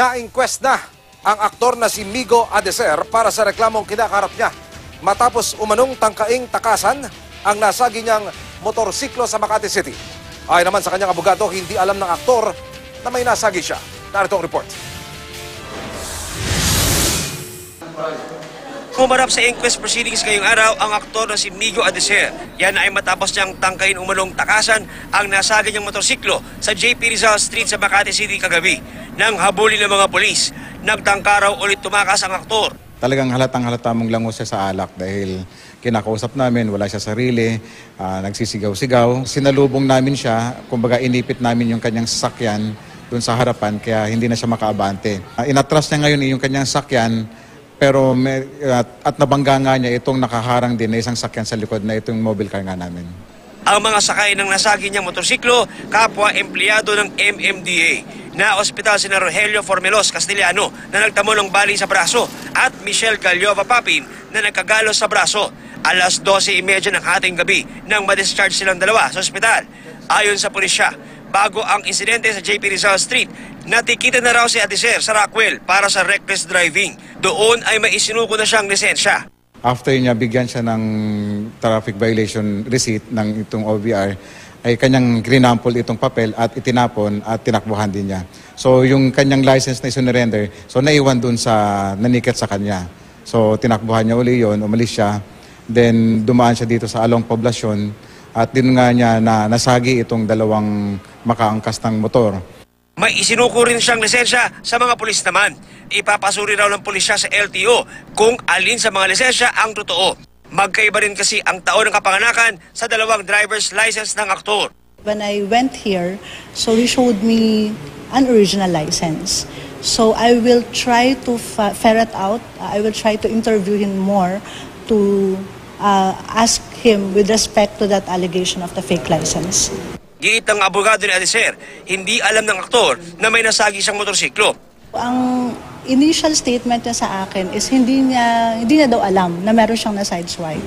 Na-inquest na ang aktor na si Migo Adeser para sa reklamong kinakarap niya matapos umanong tangkaing takasan ang nasagi niyang motorsiklo sa Makati City. Ayon naman sa kanyang abogado, hindi alam ng aktor na may nasagi siya. Narito ang report. Umarap sa inquest proceedings ngayong araw ang aktor na si Migo Adeser. Yan ay matapos niyang tangkain umanong takasan ang nasagi niyang motorsiklo sa JP Rizal Street sa Makati City kagabi. Nang habulin ng mga polis, nagtangka raw ulit tumakas ang aktor. Talagang halatang-halata mong lango siya sa alak dahil kinakausap namin, wala siya sarili, nagsisigaw-sigaw. Sinalubong namin siya, kumbaga inipit namin yung kanyang sasakyan doon sa harapan kaya hindi na siya makaabante. Inatras niya ngayon yung kanyang sasakyan pero at nabangga nga niya itong nakaharang din na isang sakyan sa likod na itong mobile car nga namin. Ang mga sakay ng nasagi niyang motorsiklo, kapwa empleyado ng MMDA. Na ospital si Rogelio Formelos Castellano na nagtamo ng bali sa braso at Michelle Galiova Papin na nagkagalos sa braso. Alas 12:30 ng hating gabi nang ma-discharge silang dalawa sa ospital. Ayon sa pulisya, bago ang insidente sa JP Rizal Street, natikita na raw si Adeser sa Rockwell para sa reckless driving. Doon ay may isinuko na siyang lisensya. After niya bigyan siya ng traffic violation receipt ng itong OVR, ay kanyang grinampol itong papel at itinapon at tinakbuhan din niya. So yung kanyang license na isunurrender, so naiwan dun sa naniket sa kanya. So tinakbuhan niya uli yun, umalis siya. Then dumaan siya dito sa Along Poblacion at din nga niya na nasagi itong dalawang makaangkas ng motor. May isinuko rin siyang lisensya sa mga pulis naman. Ipapasuri raw ng pulisya sa LTO kung alin sa mga lisensya ang totoo. Magkaiba rin kasi ang taon ng kapanganakan sa dalawang driver's license ng aktor. When I went here, so he showed me an original license. So I will try to ferret out, I will try to interview him more to ask him with respect to that allegation of the fake license. Giit ng abogado ni Adeser, hindi alam ng aktor na may nasagi siyang motorsiklo. Ang initial statement niya sa akin is hindi niya daw alam na meron siyang na-sideswipe.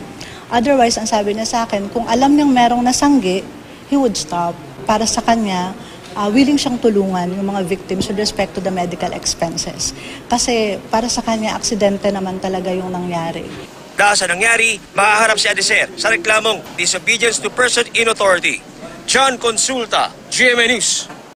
Otherwise, ang sabi niya sa akin, kung alam niyang merong nasanggi, he would stop. Para sa kanya, willing siyang tulungan yung mga victims with respect to the medical expenses. Kasi para sa kanya, aksidente naman talaga yung nangyari. Dahil sa nangyari, mahaharap si Adeser sa reklamong disobedience to person in authority. John Consulta, GMA News.